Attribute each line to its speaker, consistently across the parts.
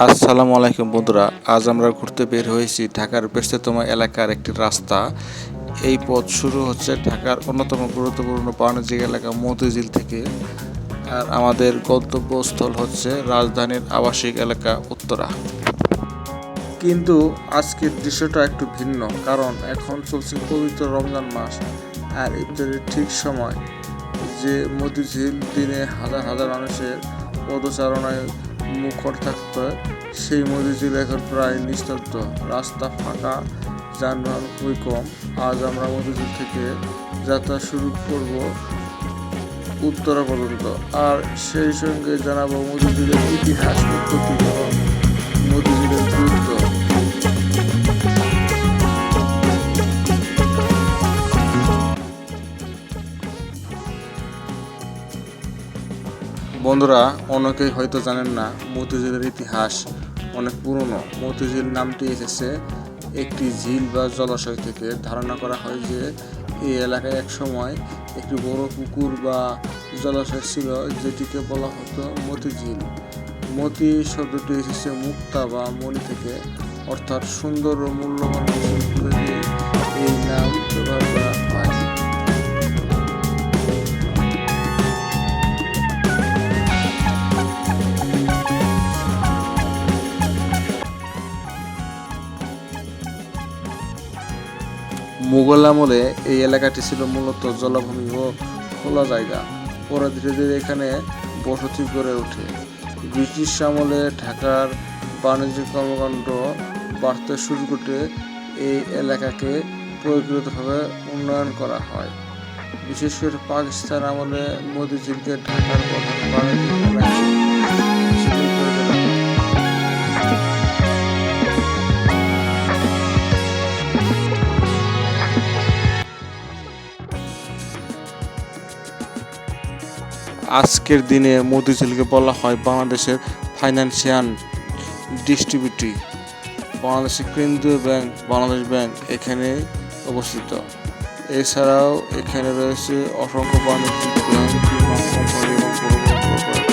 Speaker 1: আসসালামু আলাইকুম বন্ধুরা, আজ আমরা ঘুরতে বের হয়েছি ঢাকার ব্যস্ততম এলাকার একটি রাস্তা। এই পথ শুরু হচ্ছে ঢাকার অন্যতম গুরুত্বপূর্ণ বাণিজ্যিক এলাকা মতিঝিল থেকে। আর আমাদের গন্তব্যস্থল হচ্ছে রাজধানীর আবাসিক এলাকা উত্তরা। কিন্তু আজকের দৃশ্যটা একটু ভিন্ন, কারণ এখন চলছে পবিত্র রমজান মাস আর ইফতারের ঠিক সময়। যে মতিঝিল দিনে হাজার হাজার মানুষের পদচারণায় মুখর থাকত, সেই মতিঝিল এখন প্রায় নিস্তব্ধ। রাস্তা ফাঁকা, যানবাহন খুবই কম। আজ আমরা মতিঝিল থেকে যাত্রা শুরু করব উত্তরা পর্যন্ত, আর সেই সঙ্গে জানাবো মতিঝিলের ইতিহাস, উৎপত্তি এবং মতিঝিলের গুরুত্ব। বন্ধুরা, অনেকেই হয়তো জানেন না মতিঝিলের ইতিহাস অনেক পুরনো। মতিঝিল নামটি এসেছে একটি ঝিল বা জলাশয় থেকে। ধারণা করা হয় যে এই এলাকায় এক সময় একটি বড় পুকুর বা জলাশয় ছিল, যেটিকে বলা হতো মতিঝিল। মতি শব্দটি এসেছে মুক্তা বা মণি থেকে, অর্থাৎ সুন্দর ও মূল্যবান এই নাম ব্যবহার করা হয়। মুঘল আমলে এই এলাকাটি ছিল মূলত জলাভূমি ও খোলা জায়গা। পরে ধীরে ধীরে এখানে বসতি গড়ে ওঠে। ব্রিটিশ আমলে ঢাকার বাণিজ্যিক কর্মকাণ্ড বাড়তে শুরু করতে এই এলাকাকে প্রকৃতভাবে উন্নয়ন করা হয়। বিশেষ করে পাকিস্তান আমলে মতিঝিলকে ঢাকার প্রধান বাণিজ্যিক এলাকা হিসেবে করে তোলা হয়। আজকের দিনে মতিঝিলকে বলা হয় বাংলাদেশের ফাইন্যান্সিয়াল ডিস্ট্রিবিউটর। বাংলাদেশের কেন্দ্রীয় ব্যাংক বাংলাদেশ ব্যাংক এখানে অবস্থিত। এছাড়াও এখানে রয়েছে অসংখ্য বাণিজ্যিক ব্যাংক, বীমা কোম্পানি এবং বড় বড় কর্পোরেট।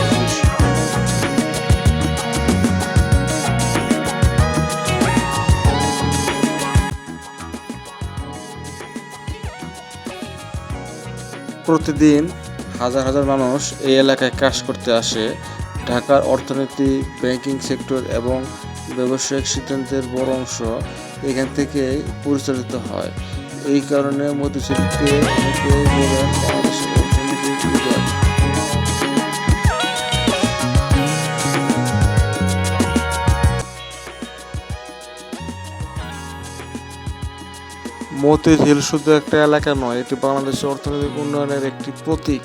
Speaker 1: প্রতিদিন হাজার হাজার মানুষ এই এলাকায় কাজ করতে আসে। ঢাকার অর্থনীতি, ব্যাংকিং সেক্টর এবং ব্যবসায়িক সিদ্ধান্তের বড় অংশ এখান থেকে পরিচালিত হয়। এই কারণে মতিঝিলকে অনেকে বলেন বাংলাদেশের অর্থনীতির হৃদয়। মতিঝিল শুধু একটা এলাকা নয়, এটি বাংলাদেশের অর্থনৈতিক উন্নয়নের একটি প্রতীক।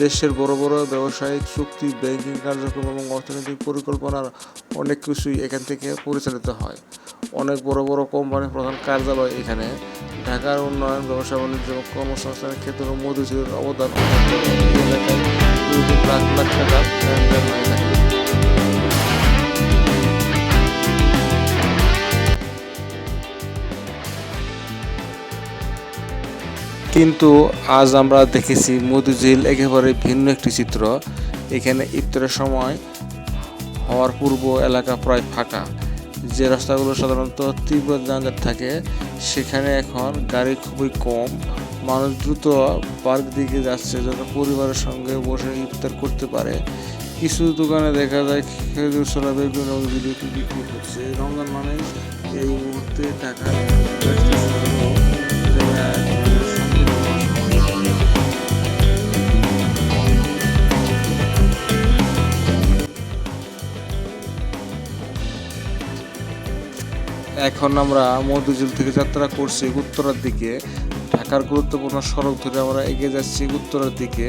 Speaker 1: দেশের বড় বড় ব্যবসায়িক চুক্তি, ব্যাংকিং কার্যক্রম এবং অর্থনৈতিক পরিকল্পনার অনেক কিছুই এখান থেকে পরিচালিত হয়। অনেক বড় বড় কোম্পানির প্রধান কার্যালয় এখানে। ঢাকার উন্নয়ন, ব্যবসা বাণিজ্য এবং কর্মসংস্থানের ক্ষেত্রে মতিঝিলের অবদান অনেক বড়। এই এলাকায় লাখ লাখ টাকা লেনদেন হয়ে থাকে। কিন্তু আজ আমরা দেখেছি মতিঝিল একেবারে ভিন্ন একটি চিত্র। এখানে ইফতারের সময় হওয়ার পূর্ব এলাকা প্রায় ফাঁকা। যে রাস্তাগুলো সাধারণত তীব্র যানজট থাকে, সেখানে এখন গাড়ি খুবই কম। মানুষ দ্রুত পার্ক দিকে যাচ্ছে, যাতে পরিবারের সঙ্গে বসে ইফতার করতে পারে। কিছু দোকানে দেখা যায় খেজুর, ছোলা, বেগুন এবং জিলিপি বিক্রি হচ্ছে। রমজান মানে এই মুহূর্তে ঢাকার এখন আমরা মতিঝিল থেকে যাত্রা করছি উত্তরার দিকে। ঢাকার গুরুত্বপূর্ণ সড়ক ধরে আমরা এগিয়ে যাচ্ছি উত্তরার দিকে।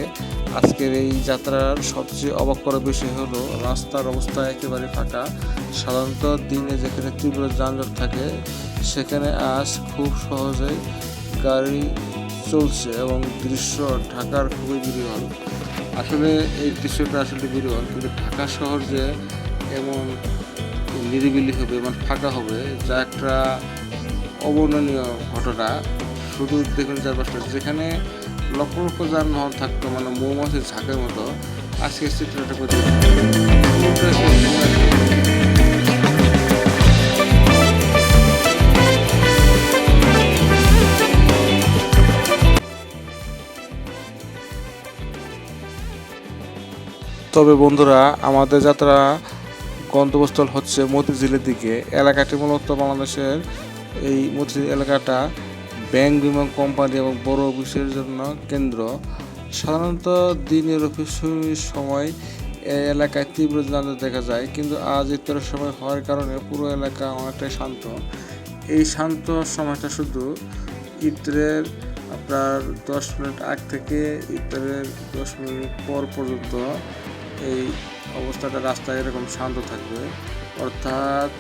Speaker 1: আজকের এই যাত্রার সবচেয়ে অবাক করা বিষয় হলো রাস্তার অবস্থা একেবারে ফাঁকা। সাধারণত দিনে যেখানে তীব্র যানজট থাকে, সেখানে আজ খুব সহজেই গাড়ি চলছে এবং দৃশ্য ঢাকার খুবই বিরল। আসলে এই দৃশ্যটা আসলে বিরল, কিন্তু ঢাকা শহর যে এমন নিরিবিলি হবে, মানে ফাঁকা হবে, যা একটা অবর্ণনীয় ঘটনা। শুধু দেখুন চারপাশটা, যেখানে লক্ষ লক্ষ যানবাহন থাকতো, মানে মৌমাছির ঝাঁকের মতো, আজকের চিত্রটা তবে বন্ধুরা, আমাদের যাত্রা গন্তব্যস্থল হচ্ছে মতিঝিলের দিকে। এলাকাটি মূলত বাংলাদেশের এই মতিঝিল এলাকাটা ব্যাংক, বিমা কোম্পানি এবং বড় অফিসের জন্য কেন্দ্র। সাধারণত দিনের অফিসের সময় এই এলাকায় তীব্র যানজট দেখা যায়, কিন্তু আজ ইফতারের সময় হওয়ার কারণে পুরো এলাকা অনেকটাই শান্ত। এই শান্ত সময়টা শুধু ইফতারের আপনার 10 মিনিট আগ থেকে ইফতারের 10 মিনিট পর পর্যন্ত এই অবস্থাটা রাস্তায় এরকম শান্ত থাকবে। অর্থাৎ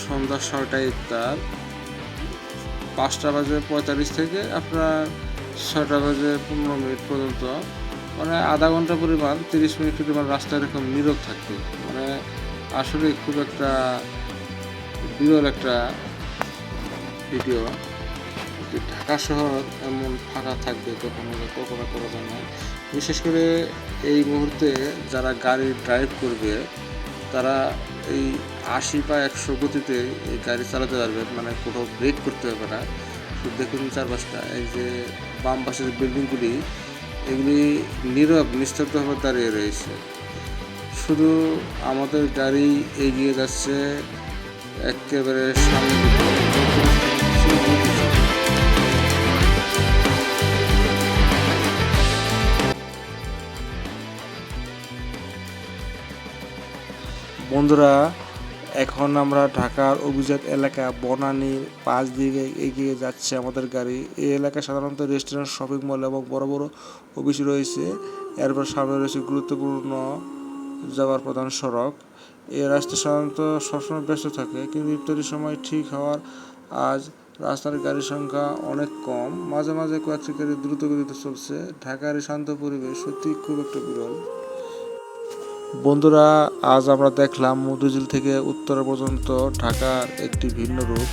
Speaker 1: সন্ধ্যা 6টায় ইফতার, 5:45 থেকে আপনার 6:15 পর্যন্ত, মানে আধা ঘন্টা পরিমাণ, 30 মিনিট পরিমাণ রাস্তা এরকম নীরব থাকবে। মানে আসলে খুব একটা বিরল একটা ভিডিও। ঢাকা শহর এমন ফাঁকা থাকবে কখনো করা যায় না। বিশেষ করে এই মুহূর্তে যারা গাড়ি ড্রাইভ করবে তারা এই 80 বা 100 গতিতে এই গাড়ি চালাতে পারবে, মানে কোথাও ব্রেক করতে হবে না। শুধু দেখুন চারপাশটা, এই যে বাম পাশের বিল্ডিংগুলি, এগুলি নীরব নিস্তব্ধভাবে দাঁড়িয়ে রয়েছে। শুধু আমাদের গাড়ি এগিয়ে যাচ্ছে একেবারে সামনে দিকে। বন্ধুরা, এখন আমরা ঢাকার অভিজাত এলাকা বনানীর পাশ দিকে এগিয়ে যাচ্ছে আমাদের গাড়ি। এই এলাকায় সাধারণত রেস্টুরেন্ট, শপিং মল এবং বড় বড় অফিস রয়েছে। এরপর সামনে রয়েছে গুরুত্বপূর্ণ যাওয়ার প্রধান সড়ক। এই রাস্তা সাধারণত সবসময় ব্যস্ত থাকে, কিন্তু ইফতারির সময় ঠিক হওয়ার আজ রাস্তার গাড়ির সংখ্যা অনেক কম। মাঝে মাঝে কয়েকটি গাড়ি দ্রুত গতিতে চলছে। ঢাকার এই শান্ত পরিবেশ সত্যি খুব একটা বিরল। বন্ধুরা, আজ আমরা দেখলাম মতিঝিল থেকে উত্তরা পর্যন্ত ঢাকার একটি ভিন্ন রূপ।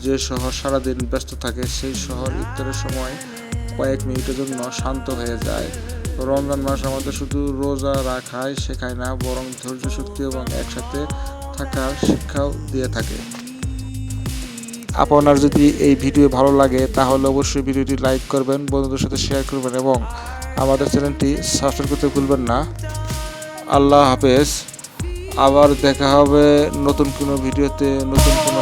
Speaker 1: যে শহর সারাদিন ব্যস্ত থাকে, সেই শহর ইফতারের সময় কয়েক মিনিটের জন্য শান্ত হয়ে যায়। রমজান মাস আমাদের শুধু রোজা রাখাই শেখায় না, বরং ধৈর্য শক্তি এবং একসাথে থাকার শিক্ষাও দিয়ে থাকে। আপনার যদি এই ভিডিও ভালো লাগে তাহলে অবশ্যই ভিডিওটি লাইক করবেন, বন্ধুদের সাথে শেয়ার করবেন এবং আমাদের চ্যানেলটি সাবস্ক্রাইব করতে ভুলবেন না। আল্লাহ হাফেজ। আবার দেখা হবে নতুন কোনো ভিডিওতে, নতুন কোনো